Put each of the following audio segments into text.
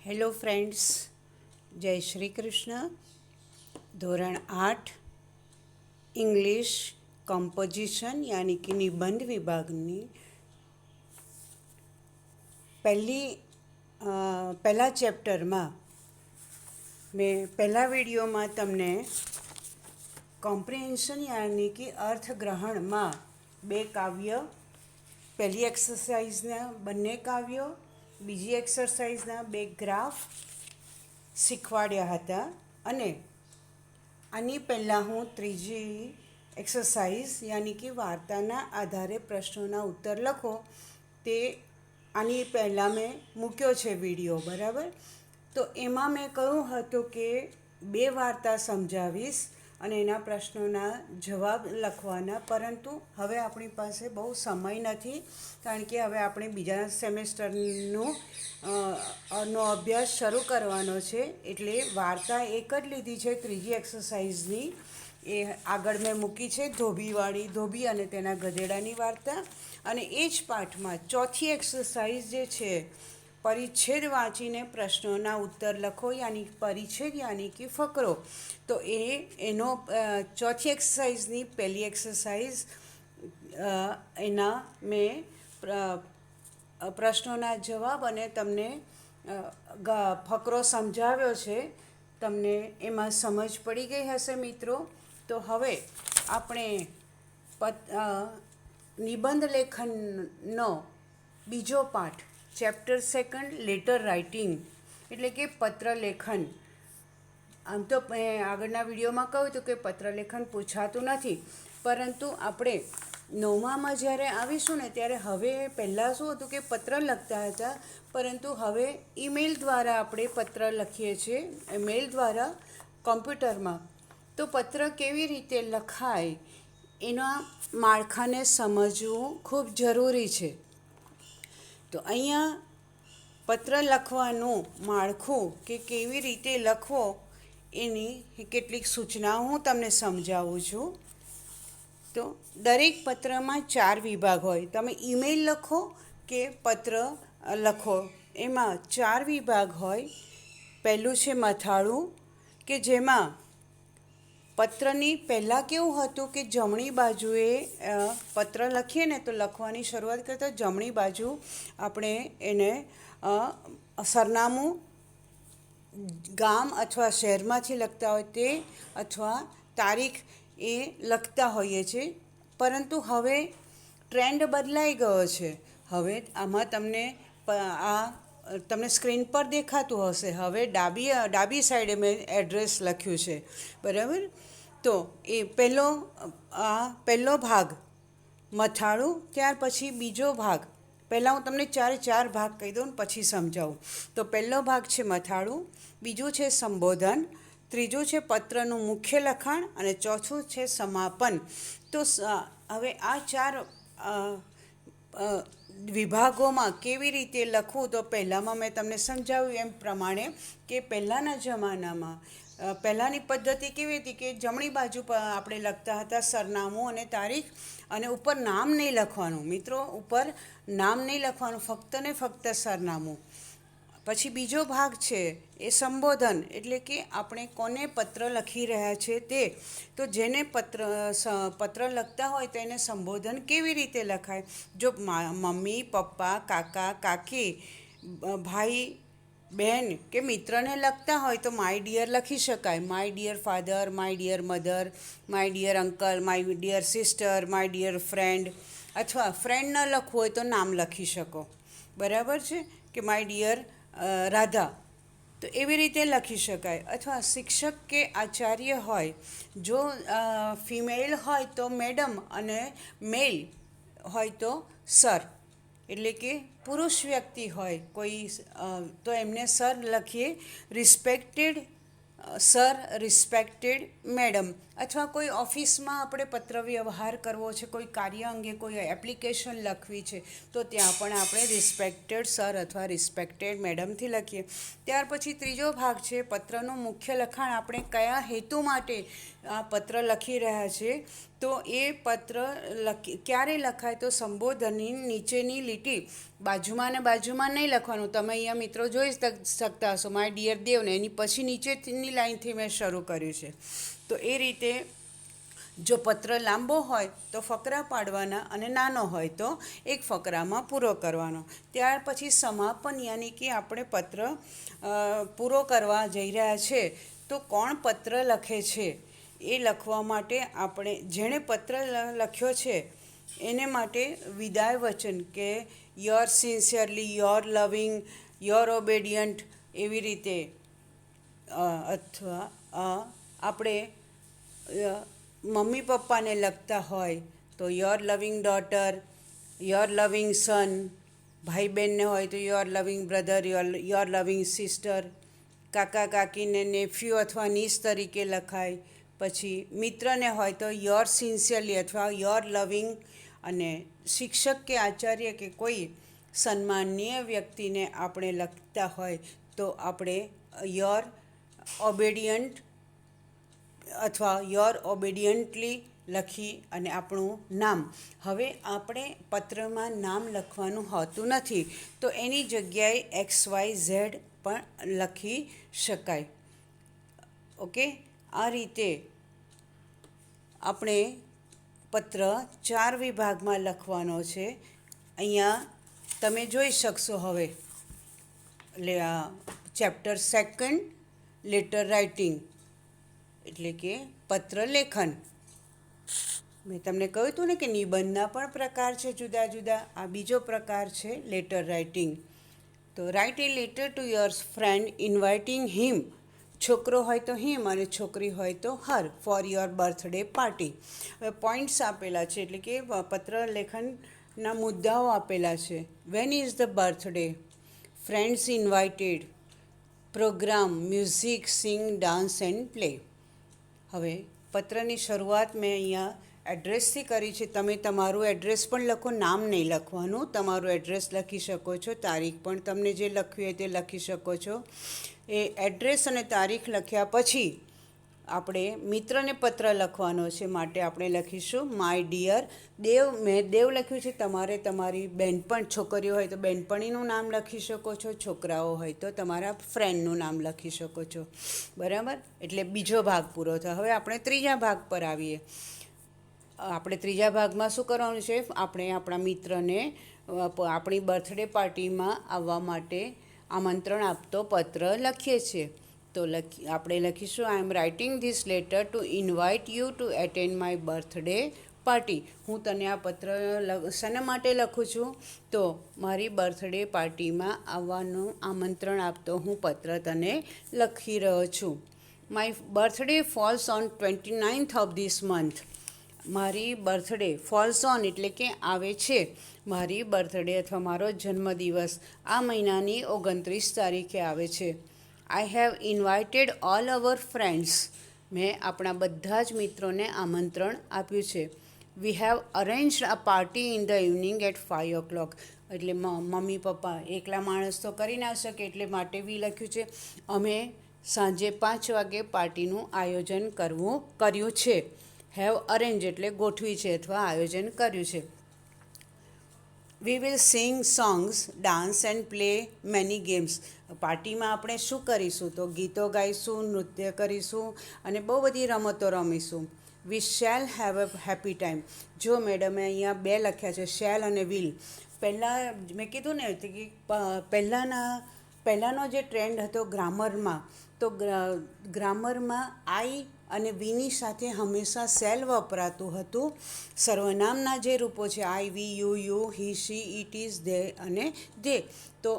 Hello friends, જય શ્રી કૃષ્ણ. ધોરણ 8 English composition યાની કે નિબંધ વિભાગની પહેલા ચેપ્ટરમાં મેં પહેલા વિડીયોમાં તમને કોમ્પ્રિહેન્શન યાની કે અર્થગ્રહણમાં બે કાવ્ય, પહેલી એક્સરસાઇઝના બંને કાવ્યો, બીજી એક્સરસાઇઝના બે ગ્રાફ શીખવાડ્યા હતા. અને આની પહેલાં હું ત્રીજી એક્સરસાઇઝ યાની કે વાર્તાના આધારે પ્રશ્નોના ઉત્તર લખો તે આની પહેલાં મેં મૂક્યો છે વિડીયો, બરાબર. તો એમાં મેં કહ્યું હતું કે બે વાર્તા સમજાવીશ અને એના પ્રશ્નોના જવાબ લખવાના, પરંતુ હવે આપણી પાસે બહુ સમય નથી, કારણ કે હવે આપણે બીજા સેમેસ્ટરનો અભ્યાસ શરૂ કરવાનો છે. એટલે વાર્તા એક જ લીધી છે ત્રીજી એક્સરસાઇઝની, એ આગળ મેં મૂકી છે, ધોબી અને તેના ગધેડાની વાર્તા. અને એ જ પાઠમાં ચોથી એક્સરસાઇઝ જે છે, પરિચ્છેદ વાંચીને પ્રશ્નોના ઉત્તર લખો, યાની પરિચ્છેદ યાની કે ફકરો. તો એનો ચોથી એક્સરસાઇઝની પહેલી એક્સરસાઇઝ એના મેં પ્રશ્નોના જવાબ અને તમને ફકરો સમજાવ્યો છે. તમને એમાં સમજ પડી ગઈ હશે મિત્રો. તો હવે આપણે નિબંધ લેખનનો બીજો પાઠ, ચેપ્ટર 2 લેટર રાઇટિંગ એટલે કે પત્ર લેખન. આમ તો મેં આગળના વિડીયોમાં કહ્યું હતું કે પત્ર લેખન પૂછાતું નથી, પરંતુ આપણે 9માં જ્યારે આવીશું ને ત્યારે હવે પહેલાં શું હતું કે પત્ર લખતા હતા, પરંતુ હવે ઈમેલ દ્વારા આપણે પત્ર લખીએ છીએ, મેલ દ્વારા કોમ્પ્યુટરમાં. તો પત્ર કેવી રીતે લખાય એના માળખાને સમજવું ખૂબ જરૂરી છે. તો અહીંયા પત્ર લખવાનું માળખું કે કેવી રીતે લખવો એની કેટલીક સૂચનાઓ હું તમને સમજાવું છું. તો દરેક પત્રમાં 4 વિભાગ હોય. તમે ઈમેલ લખો કે પત્ર લખો, એમાં 4 વિભાગ હોય. પહેલું છે મથાળું, કે જેમાં પત્રની પહેલાં કેવું હતું કે જમણી બાજુએ પત્ર લખીએ ને તો લખવાની શરૂઆત કરતાં જમણી બાજુ આપણે એને સરનામું, ગામ અથવા શહેરમાંથી લખતા હોય તે, અથવા તારીખ એ લખતા હોઈએ છીએ. પરંતુ હવે ટ્રેન્ડ બદલાઈ ગયો છે. હવે આમાં તમને સ્ક્રીન પર દેખાતું હશે. હવે ડાબી સાઈડે મેં એડ્રેસ લખ્યું છે, બરાબર. તો એ પહેલો ભાગ મથાળું, ત્યાર પછી બીજો ભાગ. પહેલાં હું તમને ચાર ભાગ કહી દઉં ને પછી સમજાવું. તો પહેલો ભાગ છે મથાળું, બીજું છે સંબોધન, ત્રીજું છે પત્રનું મુખ્ય લખાણ અને ચોથું છે સમાપન. તો હવે આ 4 વિભાગોમાં કેવી રીતે લખવું, તો પહેલાંમાં મેં તમને સમજાવ્યું એમ પ્રમાણે કે પહેલાંના જમાનામાં પહેલાંની પદ્ધતિ કેવી હતી કે જમણી બાજુ પર આપણે લખતા હતા સરનામું અને તારીખ, અને ઉપર નામ નહીં લખવાનું મિત્રો, ઉપર નામ નહીં લખવાનું, ફક્ત ને ફક્ત સરનામું. પછી બીજો ભાગ છે એ સંબોધન, એટલે કે આપણે કોને પત્ર લખી રહ્યા છે તે. તો જેને પત્ર લખતા હોય તો એને સંબોધન કેવી રીતે લખાય. જો મમ્મી, પપ્પા, કાકા, કાકી, ભાઈ, બહેન કે મિત્રને લખતા હોય તો માય ડિયર લખી શકાય. My dear father, my dear mother, my dear uncle, my dear sister, my dear friend. અથવા ફ્રેન્ડ ન લખવું હોય તો નામ લખી શકો, બરાબર છે, કે માય ડિયર રાધા. તો એવી રીતે લખી શકાય. અથવા શિક્ષક કે આચાર્ય હોય, જો ફિમેલ હોય તો મેડમ અને મેલ હોય તો સર, એટલે કે પુરુષ વ્યક્તિ હોય કોઈ તો એમને સર લખીએ. Respected sir, respected madam. અથવા કોઈ ઓફિસમાં આપણે પત્ર વ્યવહાર કરવો છે, કોઈ કાર્ય અંગે કોઈ એપ્લિકેશન લખવી છે, તો ત્યાં પણ આપણે રિસ્પેક્ટેડ સર અથવા રિસ્પેક્ટેડ મેડમથી લખીએ. ત્યાર પછી ત્રીજો ભાગ છે પત્રનું મુખ્ય લખાણ. આપણે કયા હેતુ માટે આ પત્ર લખી રહ્યા છે, તો એ પત્ર ક્યારે લખાય? તો સંબોધનની નીચેની લીટી બાજુમાં ને બાજુમાં નહીં લખવાનું. તમે અહીંયા મિત્રો જોઈ શકતા હશો માય ડિયર દેવને, એની પછી નીચેની લાઈનથી મેં શરૂ કર્યું છે. તો એ રીતે જો પત્ર લાંબો હોય તો ફકરા પાડવાના, અને નાનો હોય તો એક ફકરામાં પૂરો કરવાનો. ત્યાર પછી સમાપન, યાની કે આપણે પત્ર પૂરો કરવા જઈ રહ્યા છે, તો કોણ પત્ર લખે છે એ લખવા માટે આપણે જેણે પત્ર લખ્યો છે એને માટે વિદાય વચન કે your sincerely, your loving, your obedient, એવી રીતે અથવા આપણે મમ્મી પપ્પાને લખતા હોય તો યોર લવિંગ ડોટર, યોર લવિંગ સન, ભાઈ બહેનને હોય તો યોર લવિંગ બ્રધર, યોર લવિંગ સિસ્ટર, કાકા કાકીને નેફ્યુ અથવા નીસ તરીકે લખાય. પછી મિત્રને હોય તો યોર સિન્સિયરલી અથવા યોર લવિંગ, અને શિક્ષક કે આચાર્ય કે કોઈ સન્માનનીય વ્યક્તિને આપણે લખતા હોય તો આપણે યોર ઓબેડિયન્ટ અથવા યોર ઓબેડિયન્ટલી લખી અને આપણું નામ. હવે આપણે પત્રમાં નામ લખવાનું હોતું નથી, તો એની જગ્યાએ XYZ પણ લખી શકાય. ઓકે, આ રીતે આપણે પત્ર 4 વિભાગમાં લખવાનો છે. અહીંયા તમે જોઈ શકશો. હવે ચેપ્ટર 2 લેટર રાઇટિંગ, એટલે કે પત્ર લેખન. મેં તમને કહ્યું હતું ને કે નિબંધના પણ પ્રકાર છે જુદા જુદા. આ બીજો પ્રકાર છે લેટર રાઇટિંગ. તો write a letter to your friend inviting him. છોકરો હોય તો હિમ અને છોકરી હોય તો her, for your birthday party. હવે પોઈન્ટ્સ આપેલા છે, એટલે કે પત્ર લેખનના મુદ્દાઓ આપેલા છે. When is the birthday, friends invited, program, music, sing, dance and play. હવે પત્રની શરૂઆત મેં અહીંયા એડ્રેસથી કરી છે. તમે તમારું એડ્રેસ પણ લખો, નામ નહીં લખવાનું. તમારું એડ્રેસ લખી શકો છો, તારીખ પણ તમને જે લખવી હોય તે લખી શકો છો. એ એડ્રેસ અને તારીખ લખ્યા પછી આપણે મિત્રને પત્ર લખવાનો છે, માટે આપણે લખીશું માય ડિયર દેવ. મેં દેવ લખ્યું છે. તમારે તમારી બહેનપણ, છોકરીઓ હોય તો બહેનપણીનું નામ લખી શકો છો, છોકરાઓ હોય તો તમારા ફ્રેન્ડનું નામ લખી શકો છો. બરાબર, એટલે બીજો ભાગ પૂરો થયો. હવે આપણે ત્રીજા ભાગ પર આવીએ. આપણે ત્રીજા ભાગમાં શું કરવાનું છે? આપણે આપણા મિત્રને આપણી બર્થડે પાર્ટીમાં આવવા માટે આમંત્રણ આપતો પત્ર લખીએ છીએ. તો આપણે લખીશું I am writing this letter to invite you to attend my birthday party. હું તને આ પત્ર શાના માટે લખું છું? તો મારી બર્થડે પાર્ટીમાં આવવાનું આમંત્રણ આપતો હું પત્ર તને લખી રહ્યો છું. My birthday false on 29th of this month. મારી બર્થડે ફોલ્સ ઓન એટલે કે આવે છે. મારી બર્થડે અથવા મારો જન્મદિવસ આ મહિનાની 29 તારીખે આવે છે. I have invited all our friends. મેં આપણા બધા જ મિત્રોને આમંત્રણ આપ્યું છે. We have arranged a party in the evening at 5 o'clock. એટલે મમ્મી પપ્પા એકલા માણસ તો કરી ના શકે, એટલે માટે વી લખ્યું છે. અમે સાંજે 5 વાગે પાર્ટીનું આયોજન કર્યું છે. હેવ અરેન્જ એટલે ગોઠવી છે અથવા આયોજન કર્યું છે. We will sing songs, dance and play many games. પાર્ટીમાં આપણે શું કરીશું? તો ગીતો ગાઈશું, નૃત્ય કરીશું અને બહુ બધી રમતો રમીશું. We shall have a happy time. જો મેડમે અહીંયા 2 લખ્યા છે, શેલ અને વિલ. પહેલાં મેં કીધું ને કે પહેલાંનો જે ટ્રેન્ડ હતો ગ્રામરમાં, તો ગ્રામરમાં આઈ અને વીની સાથે હંમેશા સેલ વપરાતું હતું. સર્વનામના જે રૂપો છે I, we, you, he, she, it, is, they અને ધે, તો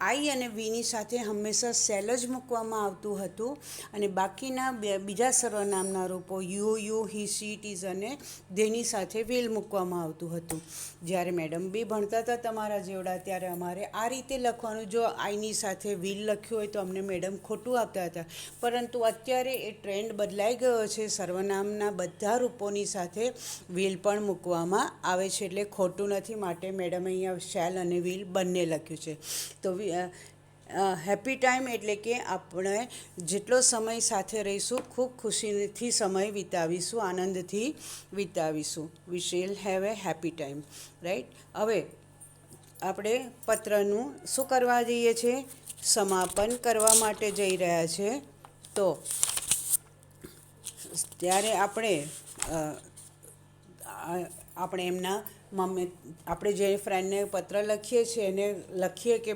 આઈ અને વીની સાથે હંમેશા સેલ જ મૂકવામાં આવતું હતું, અને બાકીના બીજા સર્વનામના રૂપો you, he, she, it, is અને ધેની સાથે વિલ મૂકવામાં આવતું હતું. જ્યારે મેડમ બી ભણતા હતા તમારા જેવડા, ત્યારે અમારે આ રીતે લખવાનું. જો આઈની સાથે વિલ લખ્યું હોય તો અમને મેડમ ખોટું આપતા હતા, પરંતુ અત્યારે એ ટ્રેન્ડ બદલાઈ ગયો છે. સર્વનામના બધા રૂપોની સાથે વિલ પણ મૂકવામાં આવે છે, એટલે ખોટું નથી. માટે મેડમે અહીંયા શેલ અને વિલ બંને લખ્યું છે. તો હેપી ટાઈમ એટલે કે આપણે જેટલો સમય સાથે રહીશું ખૂબ ખુશીથી સમય વિતાવીશું, આનંદથી વિતાવીશું. We shall have a happy time, right. હવે આપણે પત્રનું શું કરવા જઈએ છીએ? સમાપન કરવા માટે જઈ રહ્યા છે. તો ત્યારે આપણે એમના મમ્મી, આપણે જે ફ્રેન્ડને પત્ર લખીએ છીએ એને લખીએ કે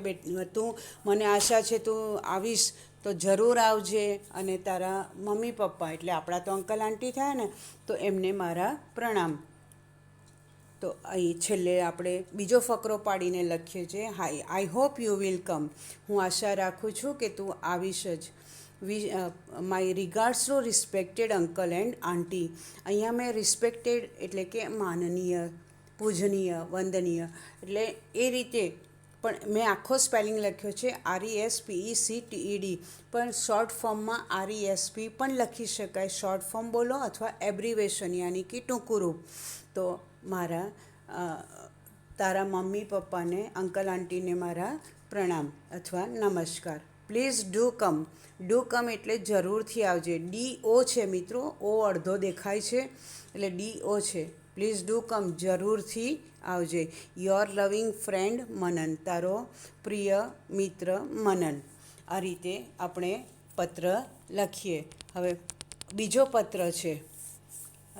તું, મને આશા છે તું આવીશ તો જરૂર આવજે, અને તારા મમ્મી પપ્પા એટલે આપણા તો અંકલ આંટી થાય ને, તો એમને મારા પ્રણામ. તો અહીં છેલ્લે આપણે બીજો ફકરો પાડીને લખીએ છીએ, hi, I hope you will come. હું આશા રાખું છું કે તું આવીશ જ. My regards to respected uncle and aunty. અહીંયા મેં રિસ્પેક્ટેડ એટલે કે માનનીય, પૂજનીય, વંદનીય, એટલે એ રીતે પણ મેં આખો સ્પેલિંગ લખ્યો છે RESPECTED, પણ શોર્ટ ફોર્મમાં RESP પણ લખી શકાય. શોર્ટ ફોર્મ બોલો અથવા એબ્રિવેશન યાની કે ટૂંકું રૂપ. તો મારા તારા મમ્મી પપ્પાને, અંકલ આંટીને મારા પ્રણામ અથવા નમસ્કાર. Please do come. Do come એટલે જરૂરથી આવજે. DO છે મિત્રો, O અડધો દેખાય છે એટલે DO છે. પ્લીઝ ડુ કમ, જરૂરથી આવજે. યોર લવિંગ ફ્રેન્ડ મનન, તારો પ્રિય મિત્ર મનન. આ રીતે આપણે પત્ર લખીએ. હવે બીજો પત્ર છે,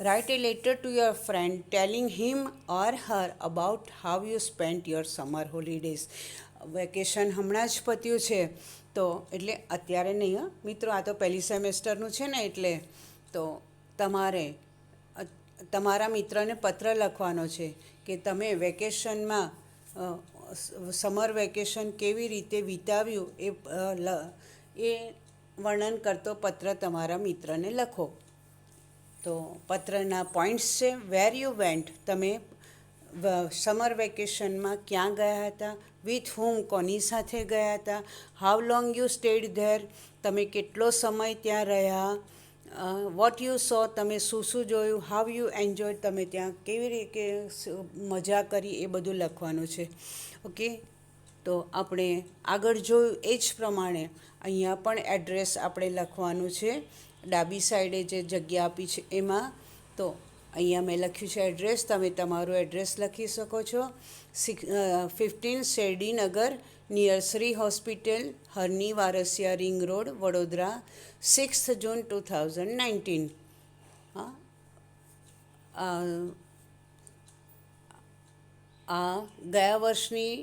write a letter to your friend telling him or her about how you spent your summer holidays. Vacation હમણાં જ પત્યું છે, તો એટલે અત્યારે નહીં મિત્રો, આ તો પહેલી સેમેસ્ટરનું છે ને, એટલે તો તમારે તમારા મિત્રને પત્ર લખવાનો છે કે તમે વેકેશનમાં સમર વેકેશન કેવી રીતે વિતાવ્યું એ વર્ણન કરતો પત્ર તમારા મિત્રને લખો. તો પત્રના પોઈન્ટ્સ છે, વેર યુ વેન્ટ, તમે સમર વેકેશનમાં ક્યાં ગયા હતા, વિથ હુમ, કોની સાથે ગયા હતા, how long you stayed there, તમે કેટલો સમય ત્યાં રહ્યા, વોટ યુ સો, તમે શું શું જોયું, હાઉ યુ એન્જોય, તમે ત્યાં કેવી રીતે મજા કરી, એ બધું લખવાનું છે. ઓકે, તો આપણે આગળ જોયું એ જ પ્રમાણે અહીંયા પણ એડ્રેસ આપણે લખવાનું છે. ડાબી સાઈડે જે જગ્યા આપી છે એમાં, તો અહીંયા મેં લખ્યું છે એડ્રેસ, તમે તમારું એડ્રેસ લખી શકો છો. 15 Sherdi Nagar, near Shri hospital, Harni Warasiya ring road, Vadodara, 6th June 2019. આ ગયા વર્ષની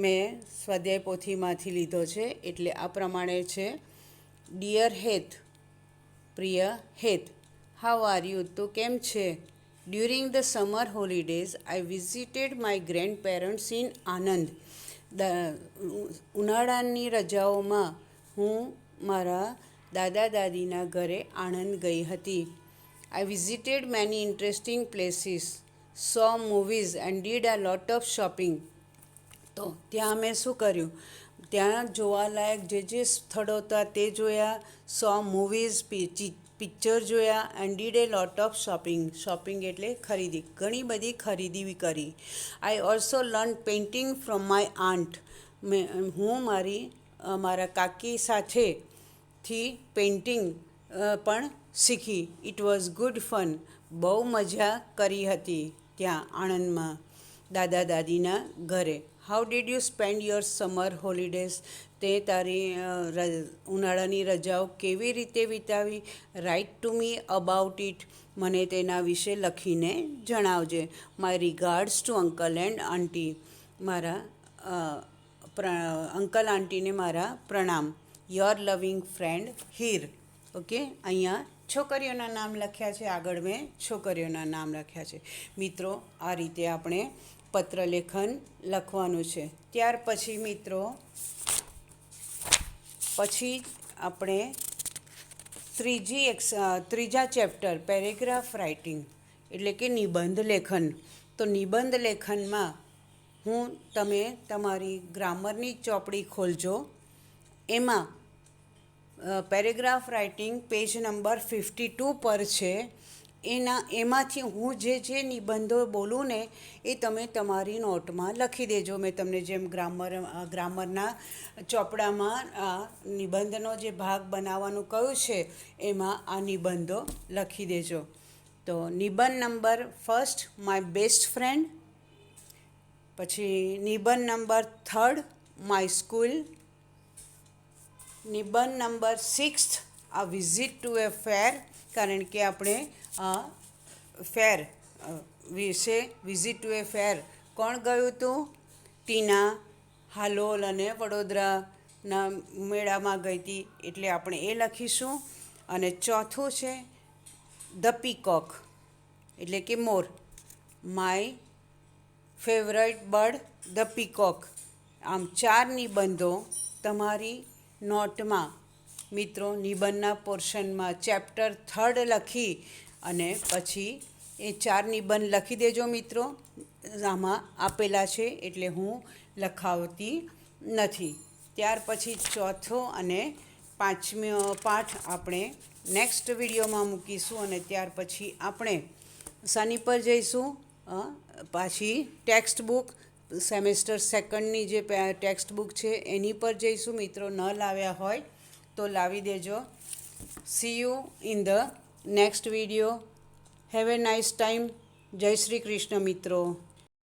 મેં સ્વાધ્યાય પોથીમાંથી લીધો છે, એટલે આ પ્રમાણે છે. ડિયર હેત, પ્રિય હેત, હાઉ આર યુ, તો કેમ છે? During the summer holidays I visited my grandparents in Anand. ઉનાળાની રજાઓમાં હું મારા દાદા દાદીના ઘરે આણંદ ગઈ હતી. I visited many interesting places, so movies end did a lot of shopping. તો ત્યાં મેં શું કર્યું? ત્યાં જોવાલાયક જે સ્થળો હતા તે જોયા, સો મૂવીઝ, પિક્ચર જોયા, and did a lot of shopping. Shopping એટલે ખરીદી, ઘણી બધી ખરીદી કરી. I also learn painting from my aunt. હું મારા કાકી સાથેથી પેઇન્ટિંગ પણ શીખી. It was good fun. બહુ મજા કરી હતી ત્યાં આણંદમાં દાદા દાદીના ઘરે. How did you spend your summer holidays, તે તારી ઉનાળાની રજાઓ કેવી રીતે વિતાવી? Write to me about it, મને તેના વિશે લખીને જણાવજે. My regards to uncle and aunty, મારા અંકલ આંટીને મારા પ્રણામ. યોર લવિંગ ફ્રેન્ડ હીર. ઓકે, અહીંયા છોકરીઓના નામ લખ્યા છે, આગળ મેં છોકરીઓના નામ લખ્યા છે. મિત્રો, આ રીતે આપણે પત્રલેખન લખવાનું છે. ત્યાર પછી મિત્રો, પછી આપણે ત્રીજા ચેપ્ટર પેરેગ્રાફ રાઇટિંગ એટલે કે નિબંધ લેખન. તો નિબંધ લેખનમાં તમે તમારી ગ્રામરની ચોપડી ખોલજો. એમાં પેરેગ્રાફ રાઇટિંગ પેજ નંબર 52 પર છે. એમાંથી હું જે નિબંધો બોલું ને એ તમે તમારી નોટમાં લખી દેજો. મેં તમને જેમ ગ્રામરના ચોપડામાં નિબંધનો જે ભાગ બનાવવાનું કહ્યું છે એમાં આ નિબંધો લખી દેજો. તો નિબંધ number first, my best friend. પછી નિબંધ નંબર થર્ડ, માય સ્કૂલ. નિબંધ નંબર 6 આ વિઝિટ ટુ એ ફેર, કારણ કે આપણે ફેર વિશે વિઝિટ ટુ એ ફેર કોણ ગયું હતું? ટીના હાલોલ અને વડોદરાના મેળામાં ગઈ હતી, એટલે આપણે એ લખીશું. અને ચોથું છે ધ પીકોક, એટલે કે મોર. My favourite bird the peacock. આમ 4 નિબંધો તમારી નોટમાં મિત્રો નિબંધના પોર્શનમાં ચેપ્ટર 3 લખી અને પછી એ 4 નિબંધ લખી દેજો મિત્રો. આમાં આપેલા છે એટલે હું લખાવતી નથી. ત્યાર પછી ચોથો અને પાંચમો પાઠ આપણે નેક્સ્ટ વિડીયોમાં મૂકીશું. અને ત્યાર પછી આપણે શાની પર જઈશું? પાછી ટેક્સ્ટ બુક, સેમેસ્ટર સેકન્ડની જે ટેક્સ્ટ બુક છે એની પર જઈશું. મિત્રો ન લાવ્યા હોય તો લાવી દેજો. C you in the next video. Have a nice time. જય શ્રી કૃષ્ણ મિત્રો.